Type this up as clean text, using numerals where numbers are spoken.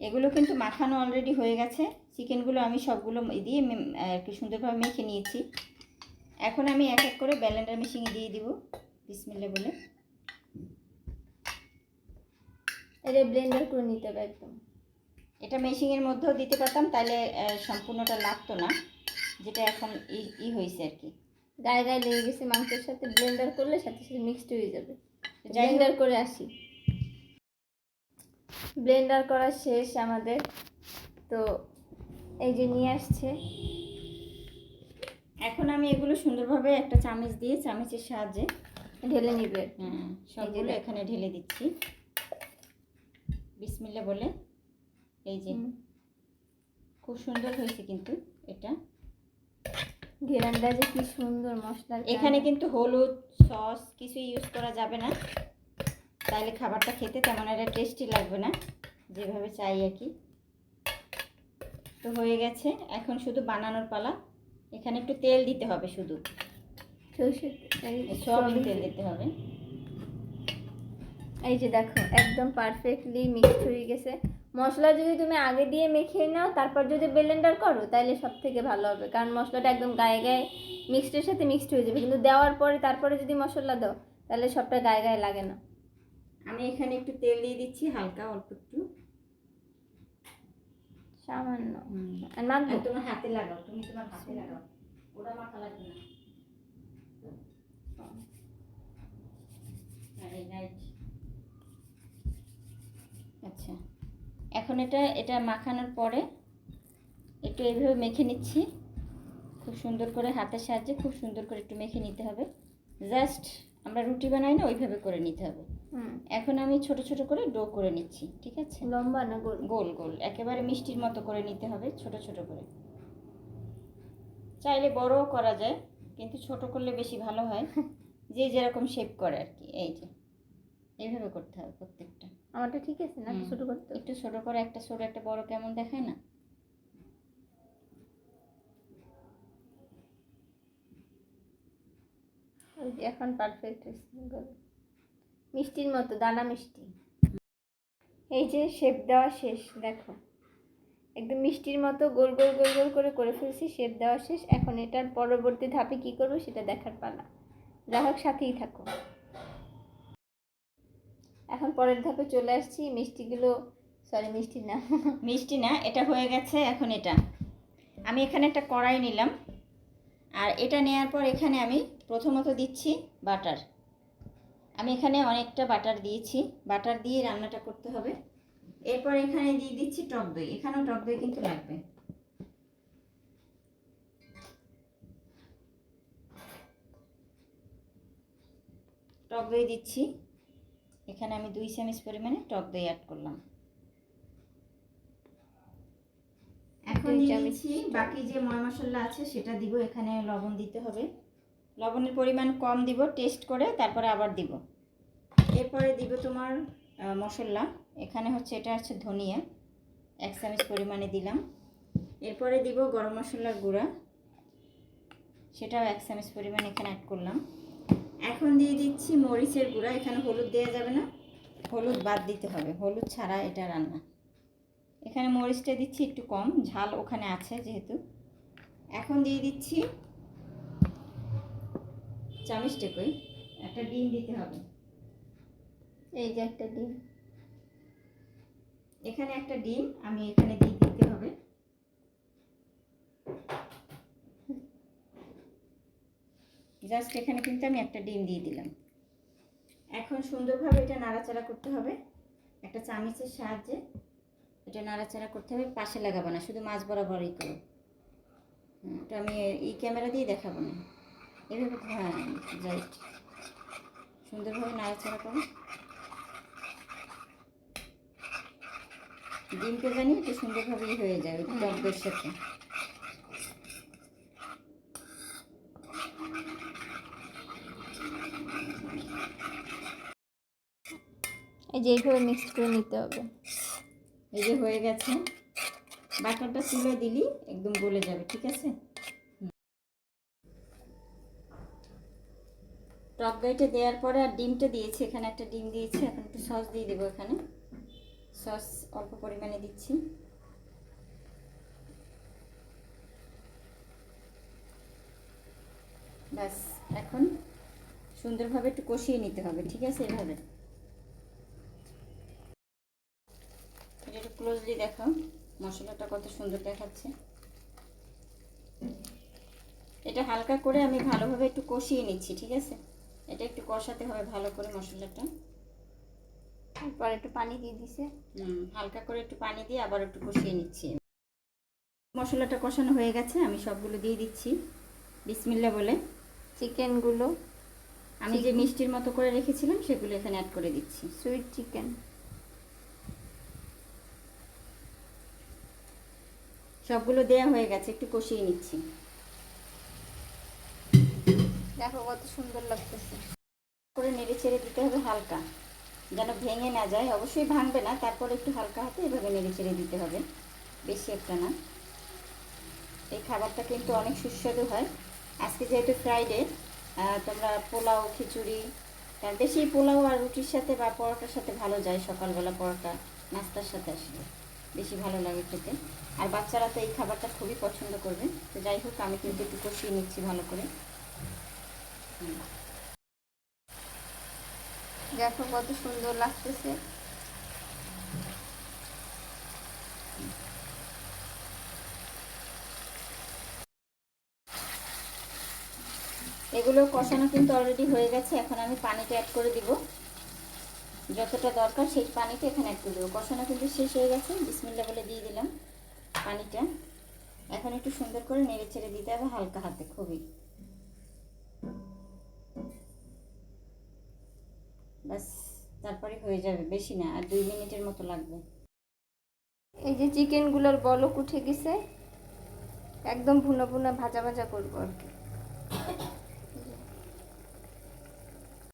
এগুলো কিন্তু মাখানো অলরেডি হয়ে গেছে। চিকেনগুলো আমি সবগুলো দিয়ে একটু সুন্দরভাবে মেখে নিয়েছি। এখন আমি এক এক করে ব্লেন্ডার মেশিনে দিয়ে দিব বিসমিল্লাহ বলে। এটা ব্লেন্ডার করে নিতে হবে একদম। এটা মেশিনের মধ্যেও দিতে পারতাম, তাহলে সম্পূর্ণটা লাগতো না, যেটা এখন হয়েছে আর কি। গায়ে গায়ে লেগে গেছে মাংসের সাথে, ব্লেন্ডার করলে সাথে সাথে মিক্সড হয়ে যাবে। ব্লেন্ডার করে আসি। ব্লেন্ডার করা শেষ আমাদের, তো এই যে নিয়ে আসছে। এখন আমি এগুলো সুন্দরভাবে একটা চামচ দিয়ে চামচের সাহায্যে ঢেলে নিবে। হ্যাঁ, সবগুলো এখানে ঢেলে দিচ্ছি বিসমিল্লাহ বলে। এই যে খুব সুন্দর হয়েছে কিন্তু এটা ঘেরানটা যে কি সুন্দর মশলার। এখানে কিন্তু হলুদ সস কিছু ইউজ করা যাবে না, তাইলে খাবারটা খেতে তেমন একটা টেস্টি লাগবে না, যেভাবে চাই আর কি। তো হয়ে গেছে, এখন শুধু বানানোর পালা। এখানে একটু তেল দিতে হবে, শুধু সয়াবিন তেল দিতে হবে। এই যে দেখো একদম পারফেক্টলি মিক্সড হয়ে গেছে। মশলা যদি তুমি আগে দিয়ে মেখে নাও তারপর যদি ব্লেন্ডার করো তাহলে সব থেকে ভালো হবে, কারণ মশলাটা একদম গায়ে গায়ে মিক্সডের সাথে মিক্সড হয়ে যাবে। কিন্তু দেওয়ার পরে তারপরে যদি মশলা দাও তাহলে সবটা গায়ে গায়ে লাগে না। আমি এখানে একটু তেল দিয়ে দিচ্ছি, হালকা অল্প একটু, সামান্য। আর মাখবো? তোমার হাতে লাগাও, তুমি তোমার হাতে লাগাও, ওটা মাখা লাগবে না। আচ্ছা, এখন এটা মাখানোর পরে একটু এইভাবে মেখে নিচ্ছি, খুব সুন্দর করে হাতের সাহায্যে খুব সুন্দর করে একটু মেখে নিতে হবে। জাস্ট আমরা রুটি বানাই না ওইভাবে করে নিতে হবে। এখন আমি ছোট ছোট করে ডো করে নিচ্ছি, ঠিক আছে? লম্বা না গোল? গোল গোল, একেবারে মিষ্টির মতো করে নিতে হবে, ছোট ছোট করে। চাইলে বড়ও করা যায়, কিন্তু ছোট করলে বেশি ভালো হয়, যে যেরকম শেপ করে আর কি। এই যে এইভাবে করতে হবে প্রত্যেকটা। আমারটা ঠিক আছে না? ছোট করতে একটু ছোট করে, একটা ছোট একটা বড় কেমন দেখায় না? এখন পারফেক্ট মিষ্টির মতো, দানা মিষ্টি। এই যে শেপ দেওয়া শেষ, দেখো একদম মিষ্টির মতো গোল গোল গোল গোল করে করে ফেলছি, শেপ দেওয়া শেষ। এখন এটার পরবর্তী ধাপে কি করবো সেটা দেখার পালা। গ্রাহক সাথেই থাকো। এখন পরের ধাপে চলে আসছি। মিষ্টিগুলো, সরি মিষ্টি না, এটা হয়ে গেছে। এখন এটা আমি এখানে একটা কড়াই নিলাম, আর এটা নেওয়ার পর এখানে আমি প্রথমত দিচ্ছি বাটার। আমি এখানে অনেকটা বাটার দিয়েছি, বাটার দিয়ে রান্নাটা করতে হবে। এরপর এখানে দিয়ে দিচ্ছি টক দই, এখানেও টক দই কিন্তু লাগবে। টক দই দিচ্ছি, এখানে আমি 2 চামচ পরিমাণে টক দই অ্যাড করলাম। এখন দিয়ে দিচ্ছি বাকি যে ময় মশলা আছে সেটা দিব। এখানে লবণ দিতে হবে, লবণের পরিমাণ কম দিব, টেস্ট করে তারপরে আবার দিব। এরপরে দিব তোমার মশলা, এখানে হচ্ছে এটা হচ্ছে ধনিয়া 1 চামচ পরিমাণে দিলাম। এরপরে দিব গরম মশলার গুঁড়া, সেটাও 1 চামচ পরিমাণে এখানে অ্যাড করলাম। এখন দিয়ে দিচ্ছি মরিচের গুঁড়া, এখানে হলুদ দেওয়া যাবে না, হলুদ বাদ দিতে হবে, হলুদ ছাড়া এটা রান্না। এখানে মরিচটা দিচ্ছি একটু কম, ঝাল ওখানে আছে যেহেতু। এখন দিয়ে দিচ্ছি চামচটা কই, একটা ডিম দিতে হবে। এই যে একটা ডিম, এখানে একটা ডিম আমি এখানে দিয়ে দিতে হবে। জাস্ট এখানে কিন্তু আমি একটা ডিম দিয়ে দিলাম। এখন সুন্দরভাবে এটা নাড়াচাড়া করতে হবে, একটা চামচের সাহায্যে এটা নাড়াচাড়া করতে হবে। পাশে লাগাবো না, শুধু মাছ বরাবরই করো। তো আমি এই ক্যামেরা দিয়ে দেখাবো না, এভাবে। হ্যাঁ, জাস্ট সুন্দরভাবে নাড়াচাড়া করো। ডিমকে জানি একটু সুন্দরভাবেই হয়ে যায় ওই টকদের সাথে। এই যে এইভাবে মিক্স করে নিতে হবে। এই যে হয়ে গেছে, বাটারটা তুলে দিলি একদম গলে যাবে, ঠিক আছে? টক দইটা দেওয়ার পরে আর ডিমটা দিয়েছি, এখানে একটা ডিম দিয়েছি। এখন একটু সস দিয়ে দেবো এখানে। সস অল্প পরিমাণে দিচ্ছি। ব্যাস, এখন সুন্দরভাবে একটু কষিয়ে নিতে হবে, ঠিক আছে? এভাবে এটা একটু ক্লোজলি দেখো, মশলাটা কত সুন্দর দেখাচ্ছে। এটা হালকা করে আমি ভালোভাবে একটু কষিয়ে নিচ্ছি, ঠিক আছে? এটা একটু কষাতে হবে ভালো করে মশলাটা। তারপর একটু পানি দিয়ে দিছে। হালকা করে একটু পানি দিয়ে আবার একটু কষিয়ে নিচ্ছি। মশলাটা কষানো হয়ে গেছে, আমি সবগুলো দিয়ে দিচ্ছি বিসমিল্লাহ বলে। চিকেনগুলো আমি যে মিষ্টির মতো করে রেখেছিলাম সেগুলো এখানে অ্যাড করে দিচ্ছি। সুইট চিকেন সবগুলো দেয়া হয়ে গেছে, একটু কষিয়ে নিচ্ছি। দেখো কত সুন্দর লাগতেছে। করে নেড়ে চেড়ে দিতে হবে হালকা, যেন ভেঙে না যায়। অবশ্যই ভাঙবে না, তারপর একটু হালকা হাতে এভাবে নেড়ে চেড়ে দিতে হবে, বেশি একটা না। এই খাবারটা কিন্তু অনেক সুস্বাদু হয়। আজকে যেহেতু ফ্রাইডে, তোমরা পোলাও, খিচুড়ি, তার বেশি পোলাও আর রুটির সাথে বা পরোটার সাথে ভালো যায়। সকালবেলা পরোটা নাস্তার সাথে আসলে বেশি ভালো লাগে খেতে। আর বাচ্চারা তো এই খাবারটা খুবই পছন্দ করবে। তো যাই হোক, আমি কিন্তু একটু কষিয়ে নিচ্ছি ভালো করে। দেখো কত সুন্দর লাগতেছে। এগুলো কষানো কিন্তু অলরেডি হয়ে গেছে। এখন আমি পানিটা অ্যাড করে দিব, যতটা দরকার সেই পানিটা এখানে অ্যাড করে দেবো। কষানো কিন্তু শেষ হয়ে গেছে, বিসমিল্লাহ বলে দিয়ে দিলাম পানিটা। এখন একটু সুন্দর করে নেড়ে ছেড়ে দিতে হবে হালকা হাতে, খুবই। ব্যাস, তারপরে হয়ে যাবে, বেশি না, আর 2 মিনিটের মতো লাগবে। এই যে চিকেনগুলোর বলক উঠে গেছে, একদম ভুনা ভুনা ভাজা ভাজা করবো আর কি।